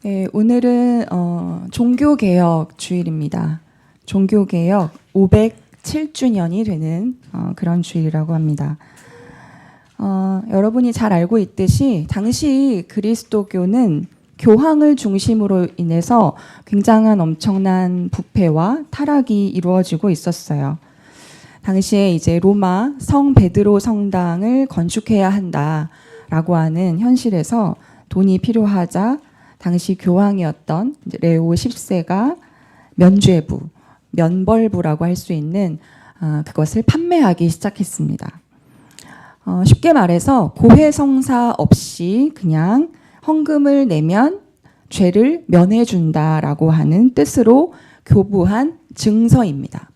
네, 오늘은 종교개혁 주일입니다. 종교개혁 507주년이 되는 그런 주일이라고 합니다. 여러분이 잘 알고 있듯이 당시 그리스도교는 교황을 중심으로 인해서 굉장한 엄청난 부패와 타락이 이루어지고 있었어요. 당시에 이제 로마 성 베드로 성당을 건축해야 한다라고 하는 현실에서 돈이 필요하자 당시 교황이었던 레오 10세가 면죄부, 면벌부라고 할 수 있는 그것을 판매하기 시작했습니다. 쉽게 말해서 고해성사 없이 그냥 헌금을 내면 죄를 면해준다라고 하는 뜻으로 교부한 증서입니다.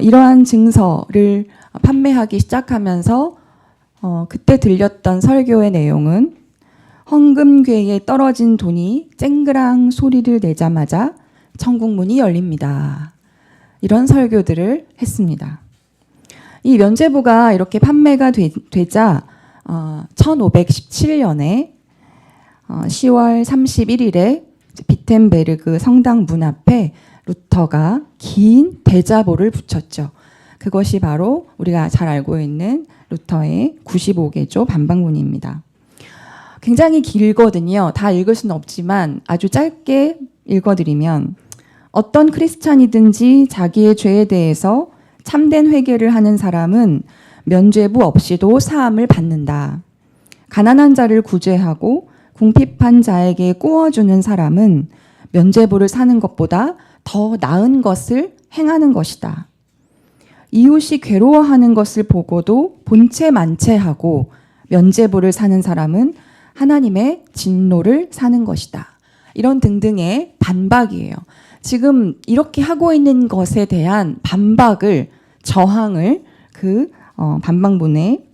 이러한 증서를 판매하기 시작하면서 그때 들렸던 설교의 내용은 헌금괴에 떨어진 돈이 쨍그랑 소리를 내자마자 천국 문이 열립니다. 이런 설교들을 했습니다. 이 면죄부가 이렇게 판매가 되자 1517년에 10월 31일에 비텐베르그 성당 문 앞에 루터가 긴 대자보를 붙였죠. 그것이 바로 우리가 잘 알고 있는 루터의 95개조 반박문입니다. 굉장히 길거든요. 다 읽을 수는 없지만 아주 짧게 읽어드리면 어떤 크리스찬이든지 자기의 죄에 대해서 참된 회개를 하는 사람은 면죄부 없이도 사함을 받는다. 가난한 자를 구제하고 궁핍한 자에게 꾸어주는 사람은 면죄부를 사는 것보다 더 나은 것을 행하는 것이다. 이웃이 괴로워하는 것을 보고도 본체 만체하고 면죄부를 사는 사람은 하나님의 진노를 사는 것이다. 이런 등등의 반박이에요. 지금 이렇게 하고 있는 것에 대한 반박을, 저항을 그 반박문에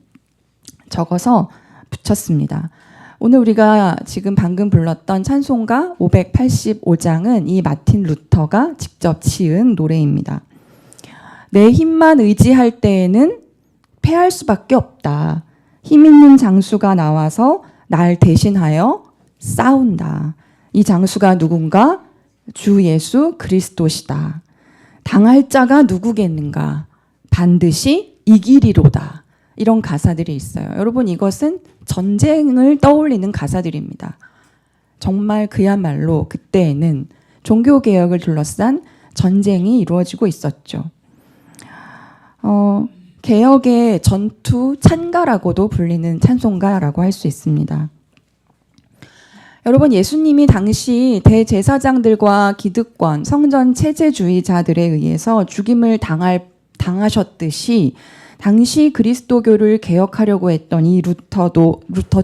적어서 붙였습니다. 오늘 우리가 지금 방금 불렀던 찬송가 585장은 이 마틴 루터가 직접 지은 노래입니다. 내 힘만 의지할 때에는 패할 수밖에 없다. 힘 있는 장수가 나와서 날 대신하여 싸운다. 이 장수가 누군가? 주 예수 그리스도시다. 당할 자가 누구겠는가? 반드시 이기리로다. 이런 가사들이 있어요. 여러분, 이것은 전쟁을 떠올리는 가사들입니다. 정말 그야말로 그때에는 종교개혁을 둘러싼 전쟁이 이루어지고 있었죠. 개혁의 전투 찬가라고도 불리는 찬송가라고 할 수 있습니다. 여러분, 예수님이 당시 대제사장들과 기득권, 성전 체제주의자들에 의해서 죽임을 당하셨듯이 당시 그리스도교를 개혁하려고 했던 이 루터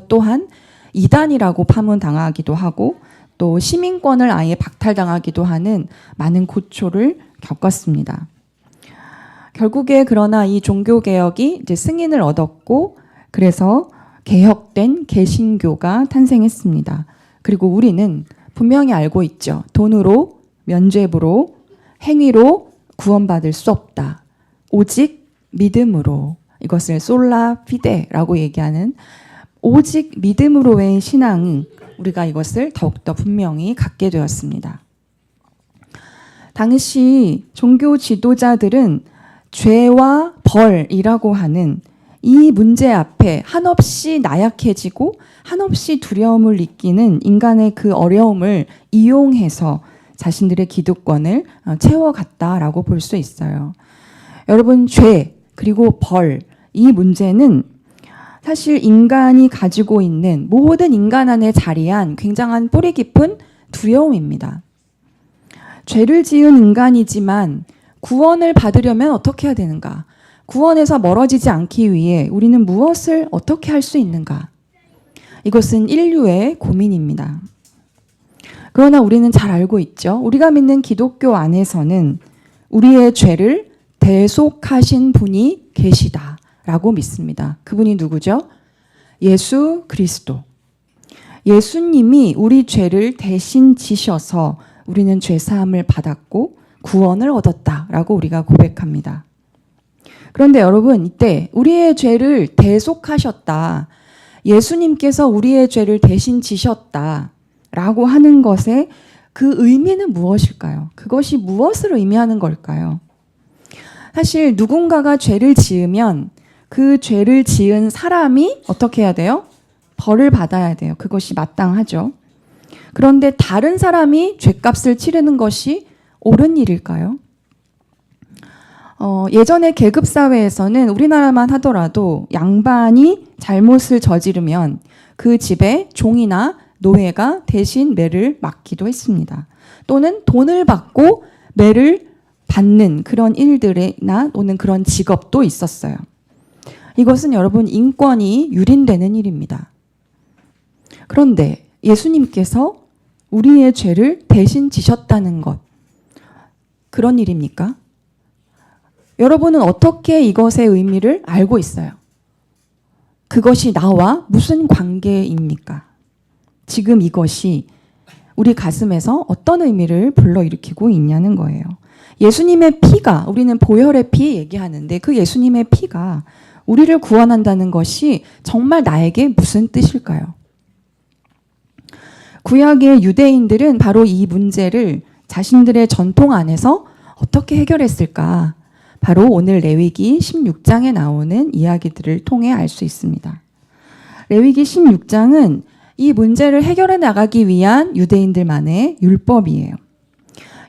또한 이단이라고 파문당하기도 하고 또 시민권을 아예 박탈당하기도 하는 많은 고초를 겪었습니다. 결국에 그러나 이 종교개혁이 이제 승인을 얻었고 그래서 개혁된 개신교가 탄생했습니다. 그리고 우리는 분명히 알고 있죠. 돈으로, 면죄부로, 행위로 구원받을 수 없다. 오직 믿음으로, 이것을 솔라 피데라고 얘기하는 오직 믿음으로의 신앙은 우리가 이것을 더욱더 분명히 갖게 되었습니다. 당시 종교 지도자들은 죄와 벌이라고 하는 이 문제 앞에 한없이 나약해지고 한없이 두려움을 느끼는 인간의 그 어려움을 이용해서 자신들의 기득권을 채워갔다라고 볼 수 있어요. 여러분, 죄 그리고 벌, 이 문제는 사실 인간이 가지고 있는 모든 인간 안에 자리한 굉장한 뿌리 깊은 두려움입니다. 죄를 지은 인간이지만 구원을 받으려면 어떻게 해야 되는가? 구원에서 멀어지지 않기 위해 우리는 무엇을 어떻게 할 수 있는가? 이것은 인류의 고민입니다. 그러나 우리는 잘 알고 있죠. 우리가 믿는 기독교 안에서는 우리의 죄를 대속하신 분이 계시다라고 믿습니다. 그분이 누구죠? 예수 그리스도. 예수님이 우리 죄를 대신 지셔서 우리는 죄사함을 받았고 구원을 얻었다라고 우리가 고백합니다. 그런데 여러분, 이때 우리의 죄를 대속하셨다. 예수님께서 우리의 죄를 대신 지셨다. 라고 하는 것의 그 의미는 무엇일까요? 그것이 무엇을 의미하는 걸까요? 사실 누군가가 죄를 지으면 그 죄를 지은 사람이 어떻게 해야 돼요? 벌을 받아야 돼요. 그것이 마땅하죠. 그런데 다른 사람이 죄값을 치르는 것이 옳은 일일까요? 예전에 계급사회에서는 우리나라만 하더라도 양반이 잘못을 저지르면 그 집에 종이나 노예가 대신 매를 맞기도 했습니다. 또는 돈을 받고 매를 받는 그런 일들이나 또는 그런 직업도 있었어요. 이것은 여러분 인권이 유린되는 일입니다. 그런데 예수님께서 우리의 죄를 대신 지셨다는 것, 그런 일입니까? 여러분은 어떻게 이것의 의미를 알고 있어요? 그것이 나와 무슨 관계입니까? 지금 이것이 우리 가슴에서 어떤 의미를 불러일으키고 있냐는 거예요. 예수님의 피가, 우리는 보혈의 피 얘기하는데 그 예수님의 피가 우리를 구원한다는 것이 정말 나에게 무슨 뜻일까요? 구약의 유대인들은 바로 이 문제를 자신들의 전통 안에서 어떻게 해결했을까? 바로 오늘 레위기 16장에 나오는 이야기들을 통해 알 수 있습니다. 레위기 16장은 이 문제를 해결해 나가기 위한 유대인들만의 율법이에요.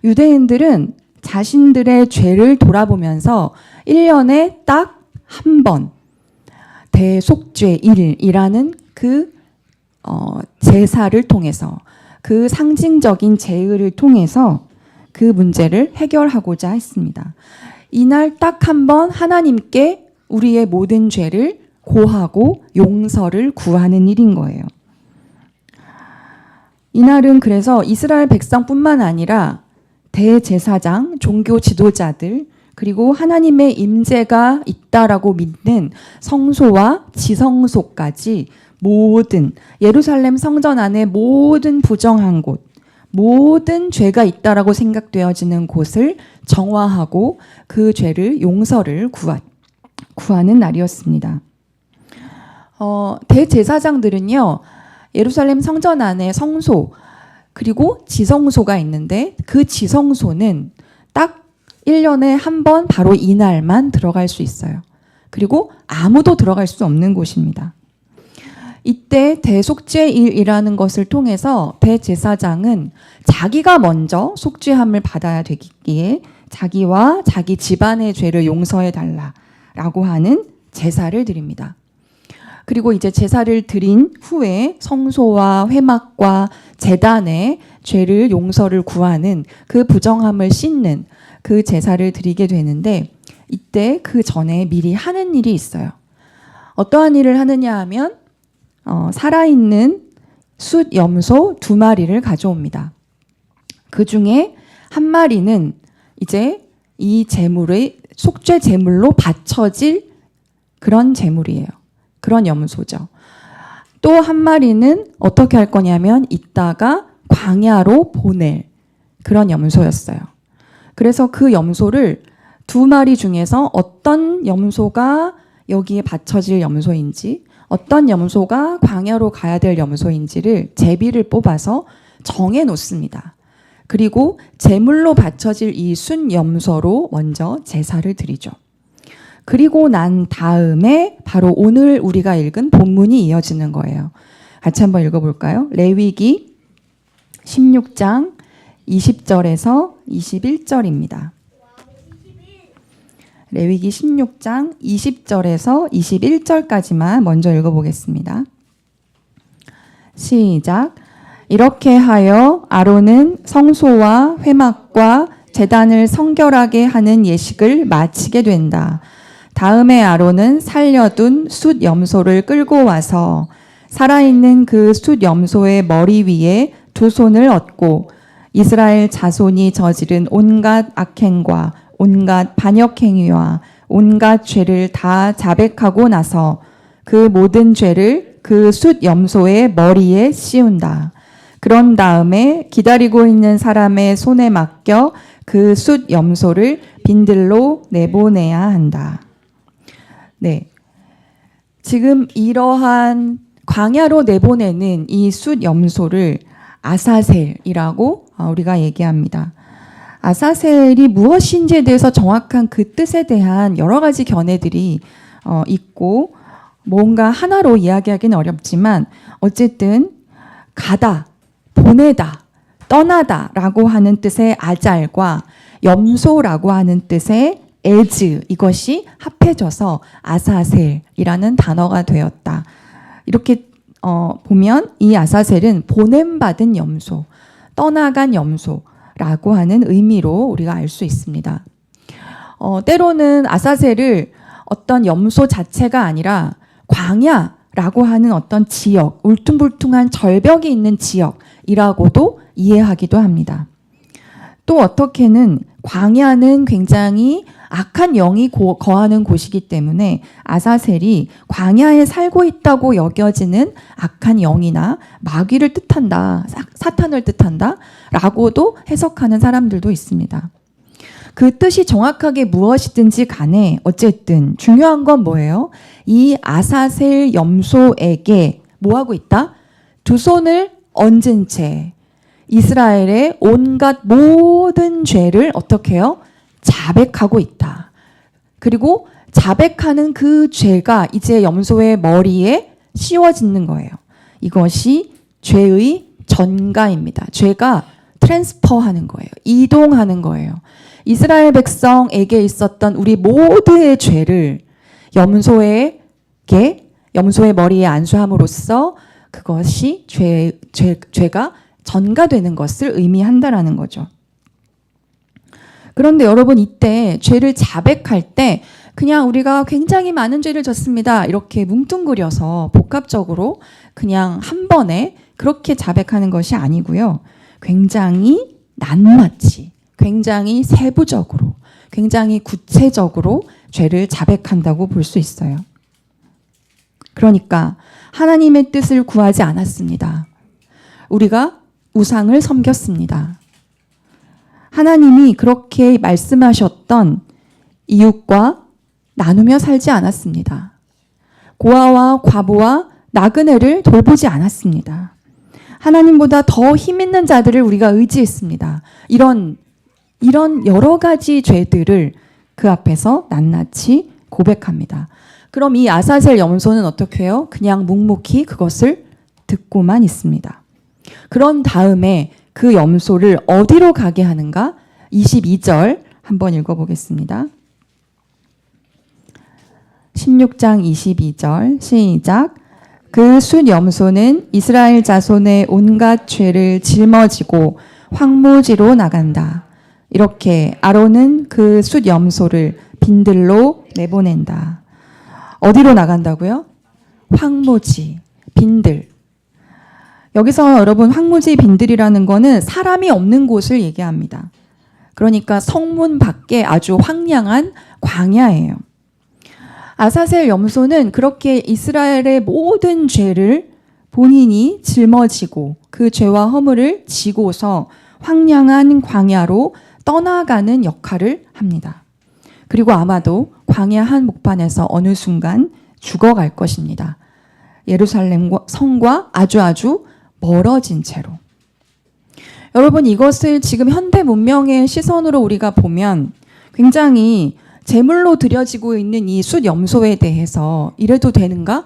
유대인들은 자신들의 죄를 돌아보면서 1년에 딱 한 번 대속죄일이라는 그 제사를 통해서 그 상징적인 제의를 통해서 그 문제를 해결하고자 했습니다. 이날 딱 한 번 하나님께 우리의 모든 죄를 고하고 용서를 구하는 일인 거예요. 이날은 그래서 이스라엘 백성뿐만 아니라 대제사장, 종교 지도자들, 그리고 하나님의 임재가 있다라고 믿는 성소와 지성소까지 모든 예루살렘 성전 안에 모든 부정한 곳, 모든 죄가 있다라고 생각되어지는 곳을 정화하고 그 죄를 용서를 구하는 날이었습니다. 대제사장들은요, 예루살렘 성전 안에 성소 그리고 지성소가 있는데 그 지성소는 딱 1년에 한 번 바로 이날만 들어갈 수 있어요. 그리고 아무도 들어갈 수 없는 곳입니다. 이때 대속죄일이라는 것을 통해서 대제사장은 자기가 먼저 속죄함을 받아야 되기에 자기와 자기 집안의 죄를 용서해 달라라고 하는 제사를 드립니다. 그리고 이제 제사를 드린 후에 성소와 회막과 제단에 죄를 용서를 구하는 그 부정함을 씻는 그 제사를 드리게 되는데 이때 그 전에 미리 하는 일이 있어요. 어떠한 일을 하느냐 하면 살아있는 숫 염소 2마리를 가져옵니다. 그 중에 한 마리는 이제 이 제물의 속죄 제물로 바쳐질 그런 제물이에요. 그런 염소죠. 또 한 마리는 어떻게 할 거냐면 이따가 광야로 보낼 그런 염소였어요. 그래서 그 염소를 2마리 중에서 어떤 염소가 여기에 바쳐질 염소인지 어떤 염소가 광야로 가야 될 염소인지를 제비를 뽑아서 정해 놓습니다. 그리고 제물로 바쳐질 이 순 염소로 먼저 제사를 드리죠. 그리고 난 다음에 바로 오늘 우리가 읽은 본문이 이어지는 거예요. 같이 한번 읽어볼까요? 레위기 16장 20절에서 21절입니다. 레위기 16장 20절에서 21절까지만 먼저 읽어보겠습니다. 시작. 이렇게 하여 아론은 성소와 회막과 제단을 성결하게 하는 예식을 마치게 된다. 다음에 아론은 살려둔 숫 염소를 끌고 와서 살아있는 그 숫 염소의 머리 위에 2손을 얹고 이스라엘 자손이 저지른 온갖 악행과 온갖 반역행위와 온갖 죄를 다 자백하고 나서 그 모든 죄를 그 숫 염소의 머리에 씌운다. 그런 다음에 기다리고 있는 사람의 손에 맡겨 그 숫 염소를 빈들로 내보내야 한다. 네. 지금 이러한 광야로 내보내는 이 숫 염소를 아사셀이라고 우리가 얘기합니다. 아사셀이 무엇인지에 대해서 정확한 그 뜻에 대한 여러 가지 견해들이 있고 뭔가 하나로 이야기하기는 어렵지만 어쨌든 가다, 보내다, 떠나다라고 하는 뜻의 아잘과 염소라고 하는 뜻의 에즈, 이것이 합해져서 아사셀이라는 단어가 되었다. 이렇게 보면 이 아사셀은 보냄받은 염소, 떠나간 염소라고 하는 의미로 우리가 알 수 있습니다. 때로는 아사셀을 어떤 염소 자체가 아니라 광야라고 하는 어떤 지역, 울퉁불퉁한 절벽이 있는 지역이라고도 이해하기도 합니다. 또 어떻게는 광야는 굉장히 악한 영이 거하는 곳이기 때문에 아사셀이 광야에 살고 있다고 여겨지는 악한 영이나 마귀를 뜻한다, 사탄을 뜻한다 라고도 해석하는 사람들도 있습니다. 그 뜻이 정확하게 무엇이든지 간에 어쨌든 중요한 건 뭐예요? 이 아사셀 염소에게 뭐하고 있다? 두 손을 얹은 채 이스라엘의 온갖 모든 죄를 어떻게 해요? 자백하고 있다. 그리고 자백하는 그 죄가 이제 염소의 머리에 씌워지는 거예요. 이것이 죄의 전가입니다. 죄가 트랜스퍼하는 거예요. 이동하는 거예요. 이스라엘 백성에게 있었던 우리 모두의 죄를 염소의 머리에 안수함으로써 그것이 죄가 전가되는 것을 의미한다라는 거죠. 그런데 여러분 이때 죄를 자백할 때 그냥 우리가 굉장히 많은 죄를 졌습니다. 이렇게 뭉뚱그려서 복합적으로 그냥 한 번에 그렇게 자백하는 것이 아니고요. 굉장히 낱낱이, 굉장히 세부적으로, 굉장히 구체적으로 죄를 자백한다고 볼 수 있어요. 그러니까 하나님의 뜻을 구하지 않았습니다. 우리가 우상을 섬겼습니다. 하나님이 그렇게 말씀하셨던 이웃과 나누며 살지 않았습니다. 고아와 과부와 나그네를 돌보지 않았습니다. 하나님보다 더 힘 있는 자들을 우리가 의지했습니다. 이런 여러 가지 죄들을 그 앞에서 낱낱이 고백합니다. 그럼 이 아사셀 염소는 어떻게 해요? 그냥 묵묵히 그것을 듣고만 있습니다. 그런 다음에 그 염소를 어디로 가게 하는가? 22절 한번 읽어보겠습니다. 16장 22절 시작. 그 숫 염소는 이스라엘 자손의 온갖 죄를 짊어지고 황무지로 나간다. 이렇게 아론은 그 숫 염소를 빈들로 내보낸다. 어디로 나간다고요? 황무지, 빈들. 여기서 여러분 황무지 빈들이라는 거는 사람이 없는 곳을 얘기합니다. 그러니까 성문 밖에 아주 황량한 광야예요. 아사셀 염소는 그렇게 이스라엘의 모든 죄를 본인이 짊어지고 그 죄와 허물을 지고서 황량한 광야로 떠나가는 역할을 합니다. 그리고 아마도 광야 한복판에서 어느 순간 죽어갈 것입니다. 예루살렘 성과 아주 멀어진 채로. 여러분 이것을 지금 현대 문명의 시선으로 우리가 보면 굉장히 제물로 드려지고 있는 이 숫 염소에 대해서 이래도 되는가?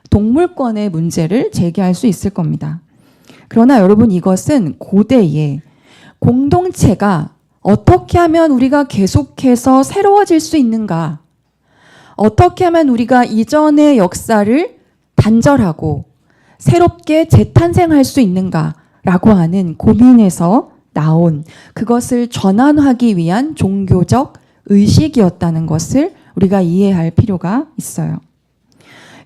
동물권의 문제를 제기할 수 있을 겁니다. 그러나 여러분 이것은 고대에 공동체가 어떻게 하면 우리가 계속해서 새로워질 수 있는가? 어떻게 하면 우리가 이전의 역사를 단절하고 새롭게 재탄생할 수 있는가라고 하는 고민에서 나온 그것을 전환하기 위한 종교적 의식이었다는 것을 우리가 이해할 필요가 있어요.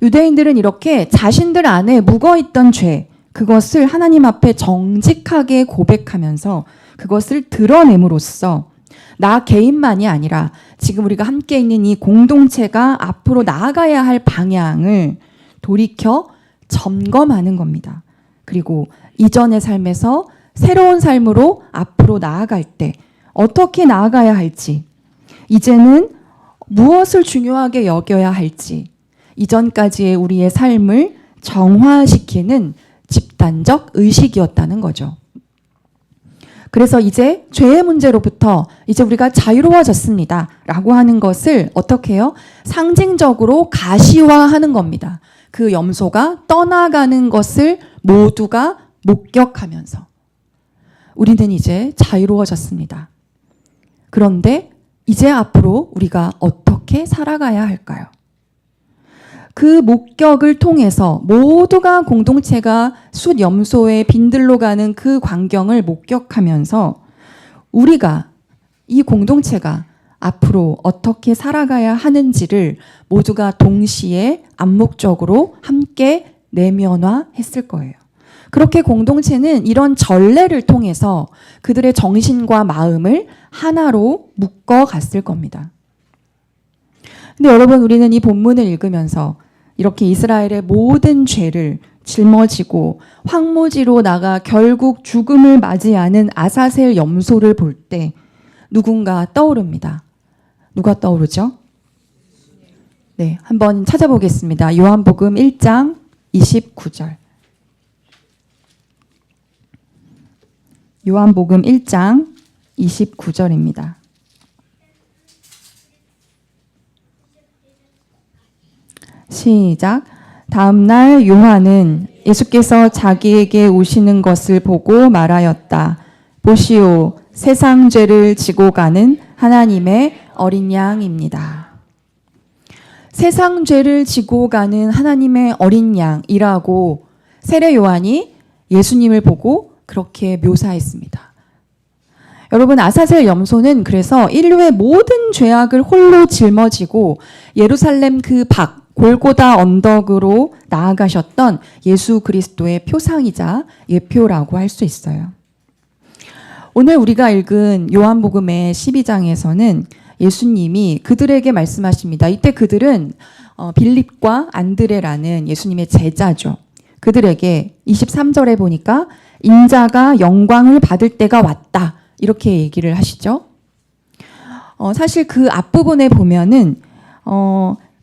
유대인들은 이렇게 자신들 안에 묵어있던 죄, 그것을 하나님 앞에 정직하게 고백하면서 그것을 드러냄으로써 나 개인만이 아니라 지금 우리가 함께 있는 이 공동체가 앞으로 나아가야 할 방향을 돌이켜 점검하는 겁니다. 그리고 이전의 삶에서 새로운 삶으로 앞으로 나아갈 때 어떻게 나아가야 할지, 이제는 무엇을 중요하게 여겨야 할지, 이전까지의 우리의 삶을 정화시키는 집단적 의식이었다는 거죠. 그래서 이제 죄의 문제로부터 이제 우리가 자유로워졌습니다. 라고 하는 것을 어떻게 해요? 상징적으로 가시화하는 겁니다. 그 염소가 떠나가는 것을 모두가 목격하면서 우리는 이제 자유로워졌습니다. 그런데 이제 앞으로 우리가 어떻게 살아가야 할까요? 그 목격을 통해서 모두가 공동체가 숫 염소의 빈들로 가는 그 광경을 목격하면서 우리가 이 공동체가 앞으로 어떻게 살아가야 하는지를 모두가 동시에 암묵적으로 함께 내면화했을 거예요. 그렇게 공동체는 이런 전례를 통해서 그들의 정신과 마음을 하나로 묶어갔을 겁니다. 근데 여러분, 우리는 이 본문을 읽으면서 이렇게 이스라엘의 모든 죄를 짊어지고 황무지로 나가 결국 죽음을 맞이하는 아사셀 염소를 볼 때 누군가 떠오릅니다. 누가 떠오르죠? 네, 한번 찾아보겠습니다. 요한복음 1장 29절. 요한복음 1장 29절입니다. 시작. 다음 날 요한은 예수께서 자기에게 오시는 것을 보고 말하였다. 보시오, 세상 죄를 지고 가는 하나님의 어린 양입니다. 세상 죄를 지고 가는 하나님의 어린 양이라고 세례 요한이 예수님을 보고 그렇게 묘사했습니다. 여러분, 아사셀 염소는 그래서 인류의 모든 죄악을 홀로 짊어지고 예루살렘 그 밖 골고다 언덕으로 나아가셨던 예수 그리스도의 표상이자 예표라고 할 수 있어요. 오늘 우리가 읽은 요한복음의 12장에서는 예수님이 그들에게 말씀하십니다. 이때 그들은 빌립과 안드레라는 예수님의 제자죠. 그들에게 23절에 보니까 인자가 영광을 받을 때가 왔다, 이렇게 얘기를 하시죠. 사실 그 앞부분에 보면은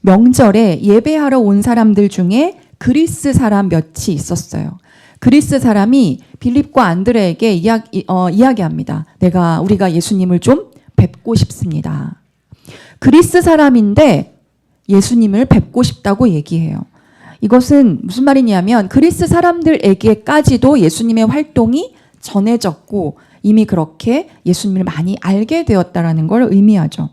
명절에 예배하러 온 사람들 중에 그리스 사람 몇이 있었어요. 그리스 사람이 빌립과 안드레에게 이야기합니다. 우리가 예수님을 좀 뵙고 싶습니다. 그리스 사람인데 예수님을 뵙고 싶다고 얘기해요. 이것은 무슨 말이냐면 그리스 사람들에게까지도 예수님의 활동이 전해졌고 이미 그렇게 예수님을 많이 알게 되었다라는 걸 의미하죠.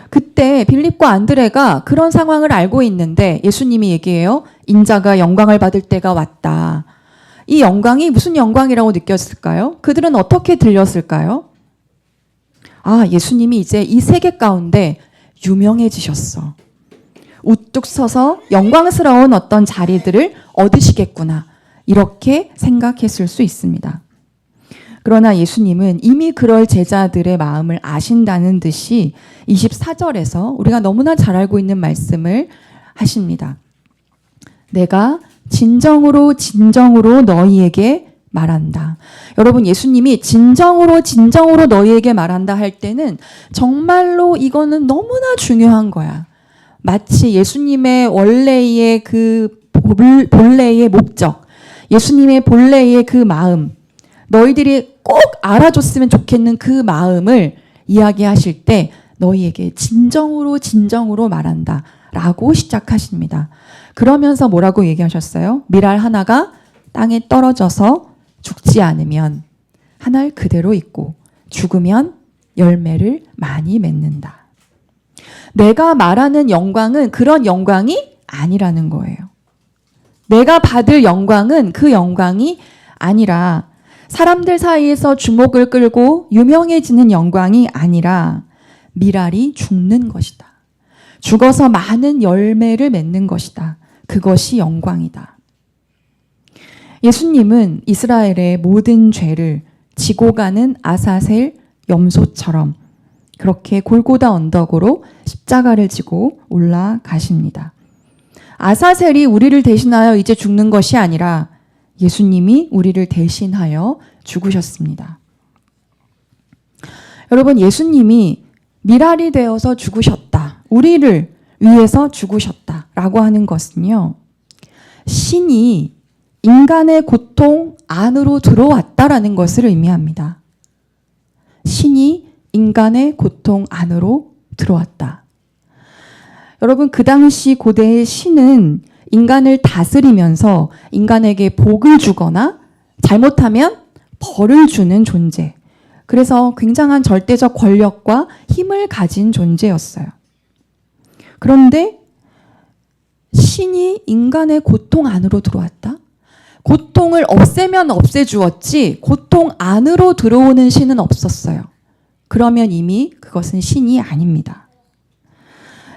그때 빌립과 안드레가 그런 상황을 알고 있는데 예수님이 얘기해요. 인자가 영광을 받을 때가 왔다. 이 영광이 무슨 영광이라고 느꼈을까요? 그들은 어떻게 들렸을까요? 아, 예수님이 이제 이 세계 가운데 유명해지셨어. 우뚝 서서 영광스러운 어떤 자리들을 얻으시겠구나. 이렇게 생각했을 수 있습니다. 그러나 예수님은 이미 그럴 제자들의 마음을 아신다는 듯이 24절에서 우리가 너무나 잘 알고 있는 말씀을 하십니다. 내가 진정으로 너희에게 말한다. 여러분, 예수님이 진정으로 너희에게 말한다 할 때는 정말로 이거는 너무나 중요한 거야. 마치 예수님의 원래의 그 본래의 목적, 예수님의 본래의 그 마음, 너희들이 꼭 알아줬으면 좋겠는 그 마음을 이야기하실 때 너희에게 진정으로 말한다 라고 시작하십니다. 그러면서 뭐라고 얘기하셨어요? 밀알 하나가 땅에 떨어져서 죽지 않으면 한 알 그대로 있고 죽으면 열매를 많이 맺는다. 내가 말하는 영광은 그런 영광이 아니라는 거예요. 내가 받을 영광은 그 영광이 아니라 사람들 사이에서 주목을 끌고 유명해지는 영광이 아니라 밀알이 죽는 것이다. 죽어서 많은 열매를 맺는 것이다. 그것이 영광이다. 예수님은 이스라엘의 모든 죄를 지고 가는 아사셀 염소처럼 그렇게 골고다 언덕으로 십자가를 지고 올라가십니다. 아사셀이 우리를 대신하여 이제 죽는 것이 아니라 예수님이 우리를 대신하여 죽으셨습니다. 여러분, 예수님이 밀알이 되어서 죽으셨다. 우리를 위해서 죽으셨다라고 하는 것은요. 신이 인간의 고통 안으로 들어왔다라는 것을 의미합니다. 신이 인간의 고통 안으로 들어왔다. 여러분, 그 당시 고대의 신은 인간을 다스리면서 인간에게 복을 주거나 잘못하면 벌을 주는 존재. 그래서 굉장한 절대적 권력과 힘을 가진 존재였어요. 그런데 신이 인간의 고통 안으로 들어왔다? 고통을 없애면 없애주었지 고통 안으로 들어오는 신은 없었어요. 그러면 이미 그것은 신이 아닙니다.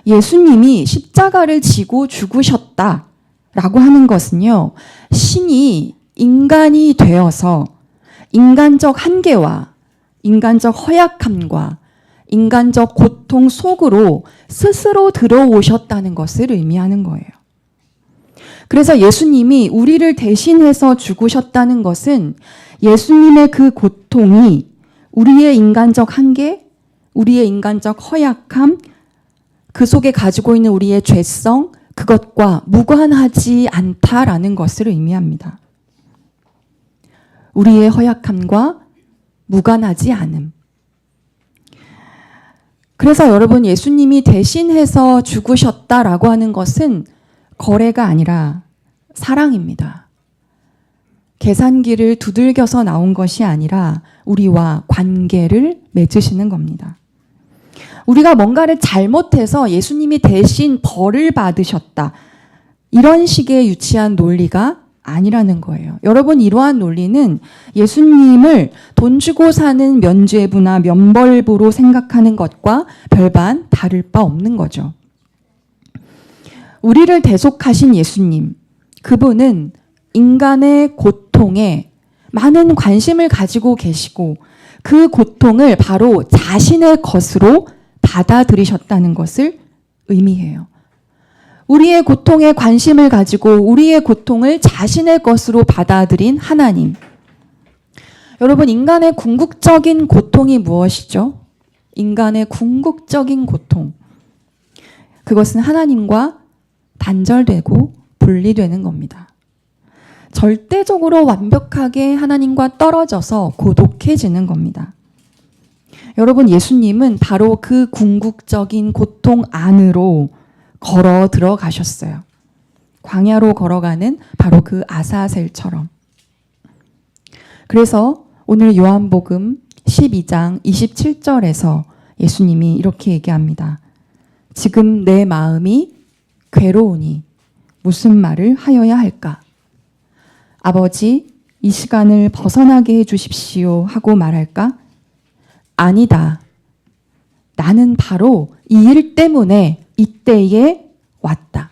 예수님이 십자가를 지고 죽으셨다라고 하는 것은요, 신이 인간이 되어서 인간적 한계와 인간적 허약함과 인간적 고통 속으로 스스로 들어오셨다는 것을 의미하는 거예요. 그래서 예수님이 우리를 대신해서 죽으셨다는 것은 예수님의 그 고통이 우리의 인간적 한계, 우리의 인간적 허약함, 그 속에 가지고 있는 우리의 죄성, 그것과 무관하지 않다라는 것을 의미합니다. 우리의 허약함과 무관하지 않음. 그래서 여러분, 예수님이 대신해서 죽으셨다라고 하는 것은 거래가 아니라 사랑입니다. 계산기를 두들겨서 나온 것이 아니라 우리와 관계를 맺으시는 겁니다. 우리가 뭔가를 잘못해서 예수님이 대신 벌을 받으셨다. 이런 식의 유치한 논리가 아니라는 거예요. 여러분, 이러한 논리는 예수님을 돈 주고 사는 면죄부나 면벌부로 생각하는 것과 별반 다를 바 없는 거죠. 우리를 대속하신 예수님, 그분은 인간의 고통에 많은 관심을 가지고 계시고 그 고통을 바로 자신의 것으로 받아들이셨다는 것을 의미해요. 우리의 고통에 관심을 가지고 우리의 고통을 자신의 것으로 받아들인 하나님. 여러분, 인간의 궁극적인 고통이 무엇이죠? 인간의 궁극적인 고통. 그것은 하나님과 단절되고 분리되는 겁니다. 절대적으로 완벽하게 하나님과 떨어져서 고독해지는 겁니다. 여러분, 예수님은 바로 그 궁극적인 고통 안으로 걸어 들어가셨어요. 광야로 걸어가는 바로 그 아사셀처럼. 그래서 오늘 요한복음 12장 27절에서 예수님이 이렇게 얘기합니다. 지금 내 마음이 괴로우니 무슨 말을 하여야 할까? 아버지, 이 시간을 벗어나게 해 주십시오 하고 말할까? 아니다. 나는 바로 이 일 때문에 이때에 왔다.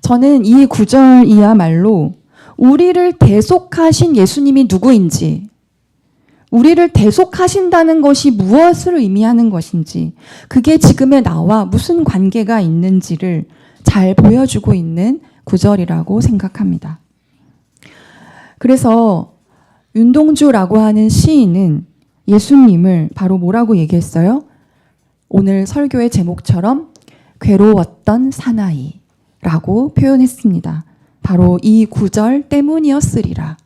저는 이 구절이야말로 우리를 대속하신 예수님이 누구인지, 우리를 대속하신다는 것이 무엇을 의미하는 것인지, 그게 지금의 나와 무슨 관계가 있는지를 잘 보여주고 있는 구절이라고 생각합니다. 그래서 윤동주라고 하는 시인은 예수님을 바로 뭐라고 얘기했어요? 오늘 설교의 제목처럼 괴로웠던 사나이라고 표현했습니다. 바로 이 구절 때문이었으리라.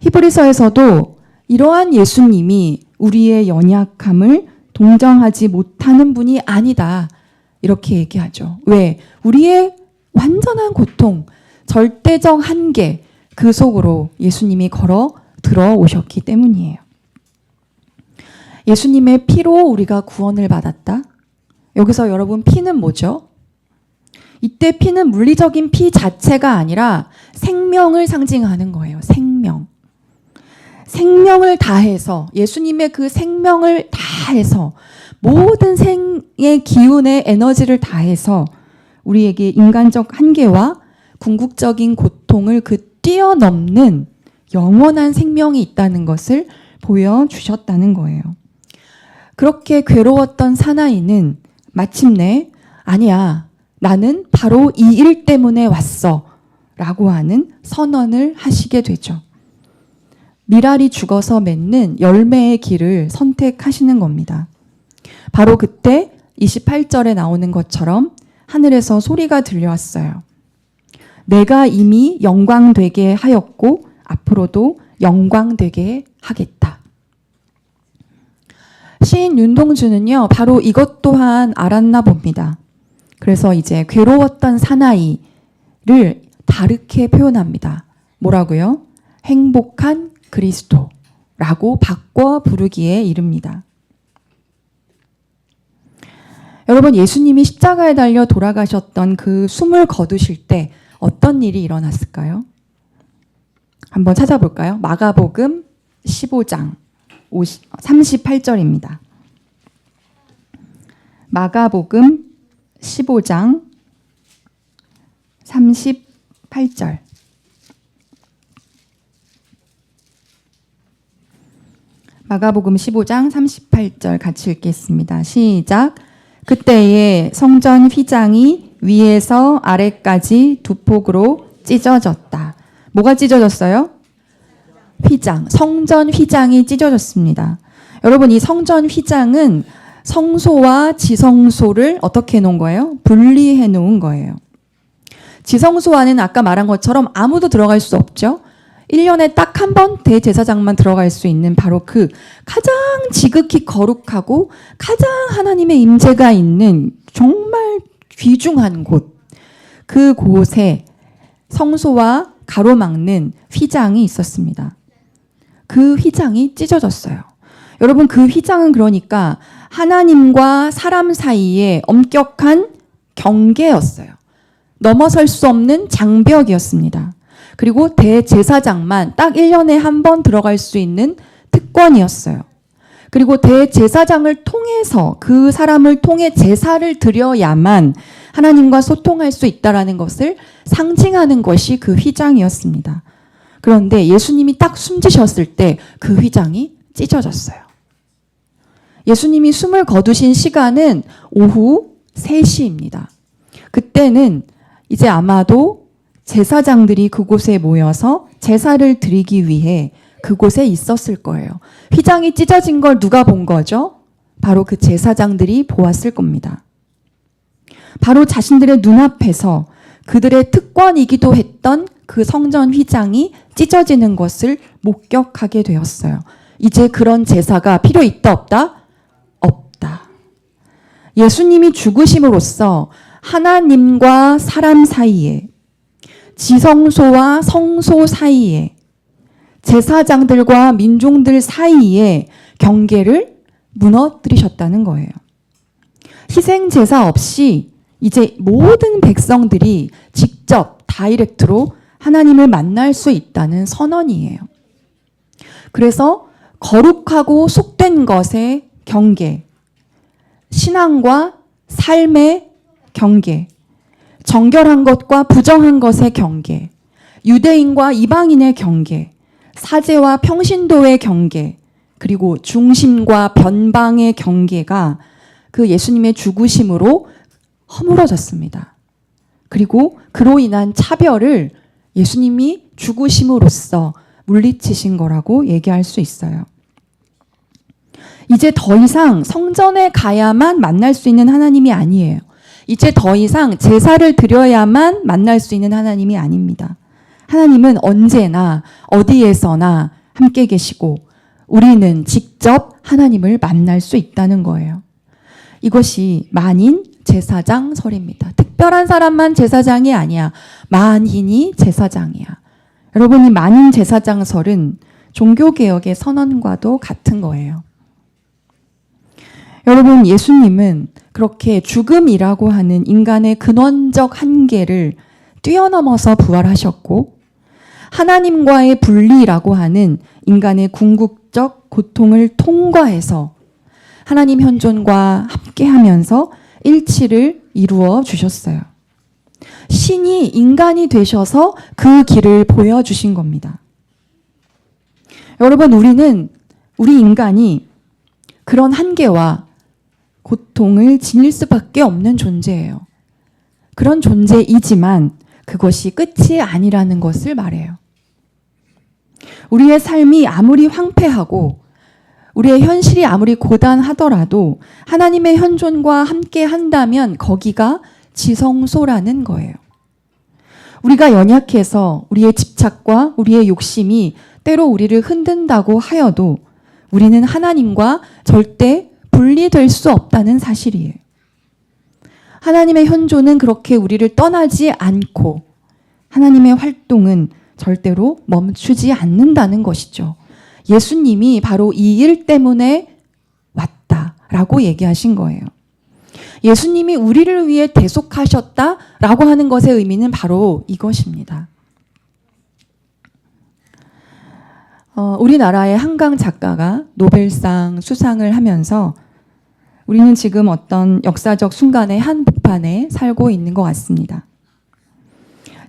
히브리서에서도 이러한 예수님이 우리의 연약함을 동정하지 못하는 분이 아니다. 이렇게 얘기하죠. 왜? 우리의 완전한 고통, 절대적 한계, 그 속으로 예수님이 걸어 들어오셨기 때문이에요. 예수님의 피로 우리가 구원을 받았다. 여기서 여러분, 피는 뭐죠? 이때 피는 물리적인 피 자체가 아니라 생명을 상징하는 거예요. 생명. 생명을 다해서, 예수님의 그 생명을 다해서, 모든 생의 기운의 에너지를 다해서 우리에게 인간적 한계와 궁극적인 고통을 뛰어넘는 영원한 생명이 있다는 것을 보여주셨다는 거예요. 그렇게 괴로웠던 사나이는 마침내 아니야, 나는 바로 이 일 때문에 왔어 라고 하는 선언을 하시게 되죠. 미랄이 죽어서 맺는 열매의 길을 선택하시는 겁니다. 바로 그때 28절에 나오는 것처럼 하늘에서 소리가 들려왔어요. 내가 이미 영광되게 하였고 앞으로도 영광되게 하겠다. 시인 윤동주는요, 바로 이것 또한 알았나 봅니다. 그래서 이제 괴로웠던 사나이를 다르게 표현합니다. 뭐라고요? 행복한 그리스도라고 바꿔 부르기에 이릅니다. 여러분, 예수님이 십자가에 달려 돌아가셨던 그 숨을 거두실 때 어떤 일이 일어났을까요? 한번 찾아볼까요? 마가복음 15장 38절입니다. 마가복음 15장 38절. 마가복음 15장 38절 같이 읽겠습니다. 시작. 그때에 성전 휘장이 위에서 아래까지 두 폭으로 찢어졌다. 뭐가 찢어졌어요? 휘장. 성전 휘장이 찢어졌습니다. 여러분, 이 성전 휘장은 성소와 지성소를 어떻게 해놓은 거예요? 분리해 놓은 거예요. 지성소 안에는 아까 말한 것처럼 아무도 들어갈 수 없죠. 1년에 딱 한 번 대제사장만 들어갈 수 있는 바로 그 가장 지극히 거룩하고 가장 하나님의 임재가 있는 정말 귀중한 곳. 그곳에 성소와 가로막는 휘장이 있었습니다. 그 휘장이 찢어졌어요. 여러분, 그 휘장은 그러니까 하나님과 사람 사이에 엄격한 경계였어요. 넘어설 수 없는 장벽이었습니다. 그리고 대제사장만 딱 1년에 한 번 들어갈 수 있는 특권이었어요. 그리고 대제사장을 통해서 그 사람을 통해 제사를 드려야만 하나님과 소통할 수 있다라는 것을 상징하는 것이 그 휘장이었습니다. 그런데 예수님이 딱 숨지셨을 때 그 휘장이 찢어졌어요. 예수님이 숨을 거두신 시간은 오후 3시입니다. 그때는 이제 아마도 제사장들이 그곳에 모여서 제사를 드리기 위해 그곳에 있었을 거예요. 휘장이 찢어진 걸 누가 본 거죠? 바로 그 제사장들이 보았을 겁니다. 바로 자신들의 눈앞에서 그들의 특권이기도 했던 그 성전 휘장이 찢어지는 것을 목격하게 되었어요. 이제 그런 제사가 필요 있다 없다? 없다. 예수님이 죽으심으로써 하나님과 사람 사이에, 지성소와 성소 사이에, 제사장들과 민중들 사이에 경계를 무너뜨리셨다는 거예요. 희생 제사 없이 이제 모든 백성들이 직접 다이렉트로 하나님을 만날 수 있다는 선언이에요. 그래서 거룩하고 속된 것의 경계, 신앙과 삶의 경계, 정결한 것과 부정한 것의 경계, 유대인과 이방인의 경계, 사제와 평신도의 경계, 그리고 중심과 변방의 경계가 그 예수님의 죽으심으로 허물어졌습니다. 그리고 그로 인한 차별을 예수님이 죽으심으로써 물리치신 거라고 얘기할 수 있어요. 이제 더 이상 성전에 가야만 만날 수 있는 하나님이 아니에요. 이제 더 이상 제사를 드려야만 만날 수 있는 하나님이 아닙니다. 하나님은 언제나 어디에서나 함께 계시고 우리는 직접 하나님을 만날 수 있다는 거예요. 이것이 만인 제사장설입니다. 특별한 사람만 제사장이 아니야. 만인이 제사장이야. 여러분, 이 만인 제사장설은 종교개혁의 선언과도 같은 거예요. 여러분, 예수님은 그렇게 죽음이라고 하는 인간의 근원적 한계를 뛰어넘어서 부활하셨고, 하나님과의 분리라고 하는 인간의 궁극적 고통을 통과해서 하나님 현존과 함께하면서 일치를 이루어 주셨어요. 신이 인간이 되셔서 그 길을 보여주신 겁니다. 여러분, 우리 인간이 그런 한계와 고통을 지닐 수밖에 없는 존재예요. 그런 존재이지만 그것이 끝이 아니라는 것을 말해요. 우리의 삶이 아무리 황폐하고 우리의 현실이 아무리 고단하더라도 하나님의 현존과 함께 한다면 거기가 지성소라는 거예요. 우리가 연약해서 우리의 집착과 우리의 욕심이 때로 우리를 흔든다고 하여도 우리는 하나님과 절대 분리될 수 없다는 사실이에요. 하나님의 현존은 그렇게 우리를 떠나지 않고 하나님의 활동은 절대로 멈추지 않는다는 것이죠. 예수님이 바로 이 일 때문에 왔다라고 얘기하신 거예요. 예수님이 우리를 위해 대속하셨다라고 하는 것의 의미는 바로 이것입니다. 우리나라의 한강 작가가 노벨상 수상을 하면서 우리는 지금 어떤 역사적 순간의 한복판에 살고 있는 것 같습니다.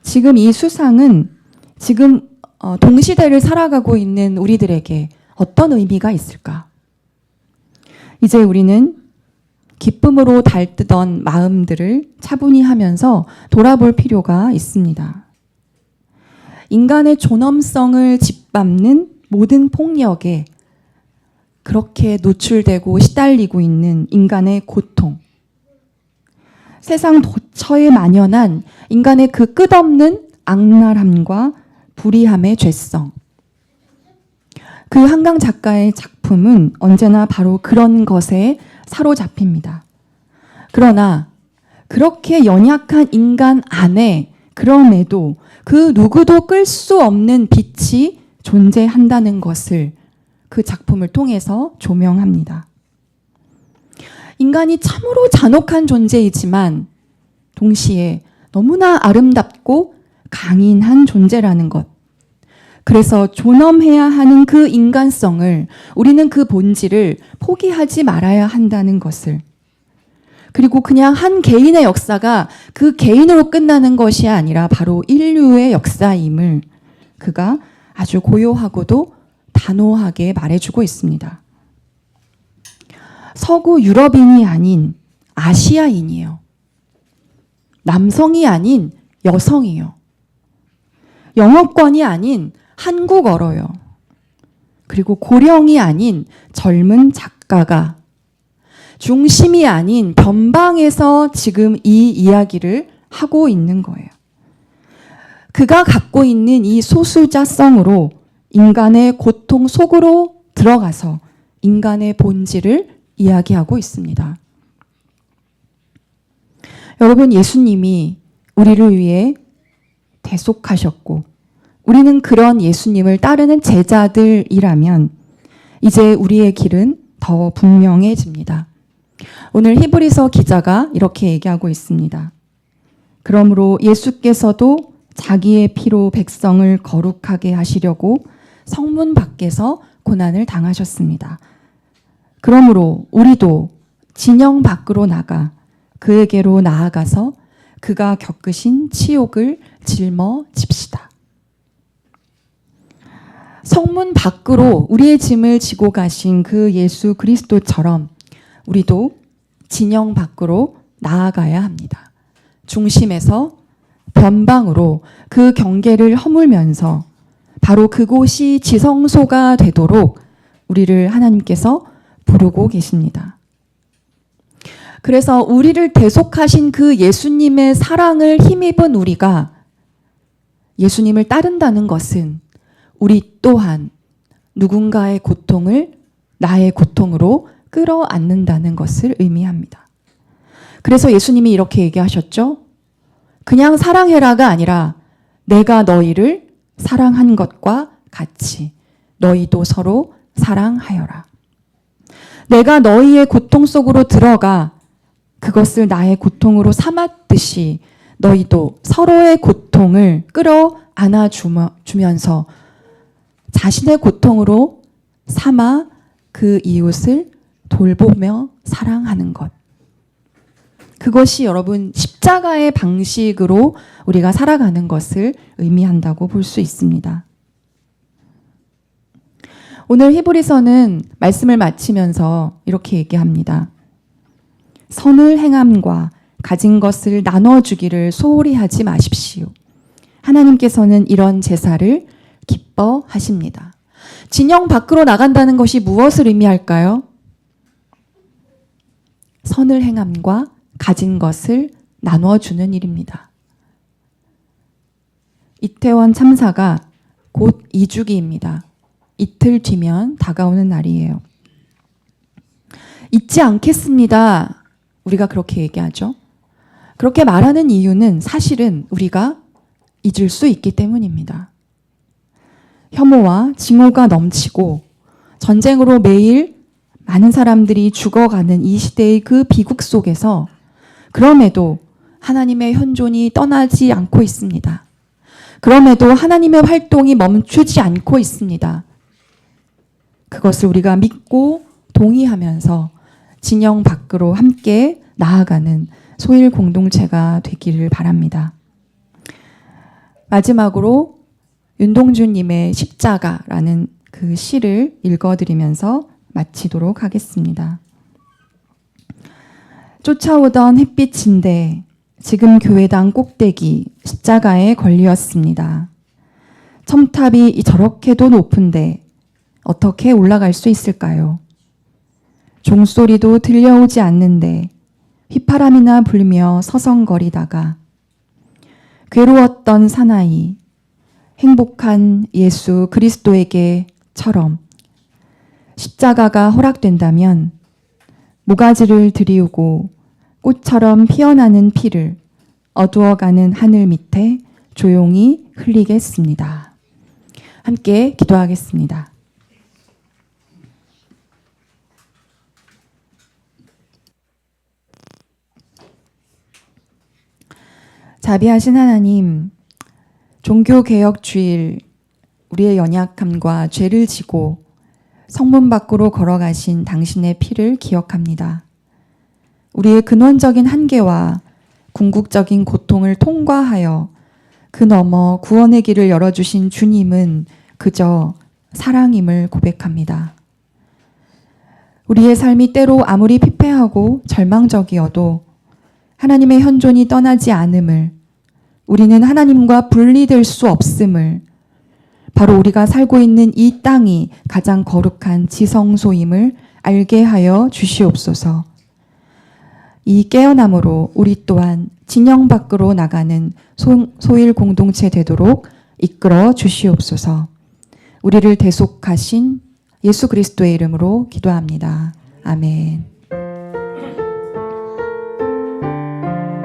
지금 이 수상은 지금 동시대를 살아가고 있는 우리들에게 어떤 의미가 있을까? 이제 우리는 기쁨으로 달뜨던 마음들을 차분히 하면서 돌아볼 필요가 있습니다. 인간의 존엄성을 짓밟는 모든 폭력에 그렇게 노출되고 시달리고 있는 인간의 고통, 세상 도처에 만연한 인간의 그 끝없는 악랄함과 불의함의 죄성. 그 한강 작가의 작품은 언제나 바로 그런 것에 사로잡힙니다. 그러나 그렇게 연약한 인간 안에 그럼에도 그 누구도 끌 수 없는 빛이 존재한다는 것을 그 작품을 통해서 조명합니다. 인간이 참으로 잔혹한 존재이지만 동시에 너무나 아름답고 강인한 존재라는 것. 그래서 존엄해야 하는 그 인간성을 우리는 그 본질을 포기하지 말아야 한다는 것을, 그리고 그냥 한 개인의 역사가 그 개인으로 끝나는 것이 아니라 바로 인류의 역사임을 그가 아주 고요하고도 단호하게 말해주고 있습니다. 서구 유럽인이 아닌 아시아인이에요. 남성이 아닌 여성이에요. 영어권이 아닌 한국어로요. 그리고 고령이 아닌 젊은 작가가 중심이 아닌 변방에서 지금 이 이야기를 하고 있는 거예요. 그가 갖고 있는 이 소수자성으로 인간의 고통 속으로 들어가서 인간의 본질을 이야기하고 있습니다. 여러분, 예수님이 우리를 위해 대속하셨고 우리는 그런 예수님을 따르는 제자들이라면 이제 우리의 길은 더 분명해집니다. 오늘 히브리서 기자가 이렇게 얘기하고 있습니다. 그러므로 예수께서도 자기의 피로 백성을 거룩하게 하시려고 성문 밖에서 고난을 당하셨습니다. 그러므로 우리도 진영 밖으로 나가 그에게로 나아가서 그가 겪으신 치욕을 짊어집시다. 성문 밖으로 우리의 짐을 지고 가신 그 예수 그리스도처럼 우리도 진영 밖으로 나아가야 합니다. 중심에서 변방으로 그 경계를 허물면서 바로 그곳이 지성소가 되도록 우리를 하나님께서 부르고 계십니다. 그래서 우리를 대속하신 그 예수님의 사랑을 힘입은 우리가 예수님을 따른다는 것은 우리 또한 누군가의 고통을 나의 고통으로 끌어안는다는 것을 의미합니다. 그래서 예수님이 이렇게 얘기하셨죠. 그냥 사랑해라가 아니라 내가 너희를 사랑한 것과 같이 너희도 서로 사랑하여라. 내가 너희의 고통 속으로 들어가 그것을 나의 고통으로 삼았듯이 너희도 서로의 고통을 끌어안아 주면서 자신의 고통으로 삼아 그 이웃을 돌보며 사랑하는 것. 그것이 여러분 십자가의 방식으로 우리가 살아가는 것을 의미한다고 볼 수 있습니다. 오늘 히브리서는 말씀을 마치면서 이렇게 얘기합니다. 선을 행함과 가진 것을 나눠주기를 소홀히 하지 마십시오. 하나님께서는 이런 제사를 기뻐하십니다. 진영 밖으로 나간다는 것이 무엇을 의미할까요? 선을 행함과 가진 것을 나눠주는 일입니다. 이태원 참사가 곧 2주기입니다. 이틀 뒤면 다가오는 날이에요. 잊지 않겠습니다. 우리가 그렇게 얘기하죠. 그렇게 말하는 이유는 사실은 우리가 잊을 수 있기 때문입니다. 혐오와 징후가 넘치고 전쟁으로 매일 많은 사람들이 죽어가는 이 시대의 그 비극 속에서 그럼에도 하나님의 현존이 떠나지 않고 있습니다. 그럼에도 하나님의 활동이 멈추지 않고 있습니다. 그것을 우리가 믿고 동의하면서 진영 밖으로 함께 나아가는 소일 공동체가 되기를 바랍니다. 마지막으로 윤동주님의 십자가라는 그 시를 읽어드리면서 마치도록 하겠습니다. 쫓아오던 햇빛인데 지금 교회당 꼭대기 십자가에 걸렸습니다. 첨탑이 저렇게도 높은데 어떻게 올라갈 수 있을까요? 종소리도 들려오지 않는데 휘파람이나 불며 서성거리다가 괴로웠던 사나이 행복한 예수 그리스도에게처럼 십자가가 허락된다면 모가지를 들이우고 꽃처럼 피어나는 피를 어두워가는 하늘 밑에 조용히 흘리겠습니다. 함께 기도하겠습니다. 자비하신 하나님, 종교개혁 주일 우리의 연약함과 죄를 지고 성문 밖으로 걸어가신 당신의 피를 기억합니다. 우리의 근원적인 한계와 궁극적인 고통을 통과하여 그 너머 구원의 길을 열어주신 주님은 그저 사랑임을 고백합니다. 우리의 삶이 때로 아무리 피폐하고 절망적이어도 하나님의 현존이 떠나지 않음을, 우리는 하나님과 분리될 수 없음을, 바로 우리가 살고 있는 이 땅이 가장 거룩한 지성소임을 알게 하여 주시옵소서. 이 깨어남으로 우리 또한 진영 밖으로 나가는 소일 공동체 되도록 이끌어 주시옵소서. 우리를 대속하신 예수 그리스도의 이름으로 기도합니다. 아멘.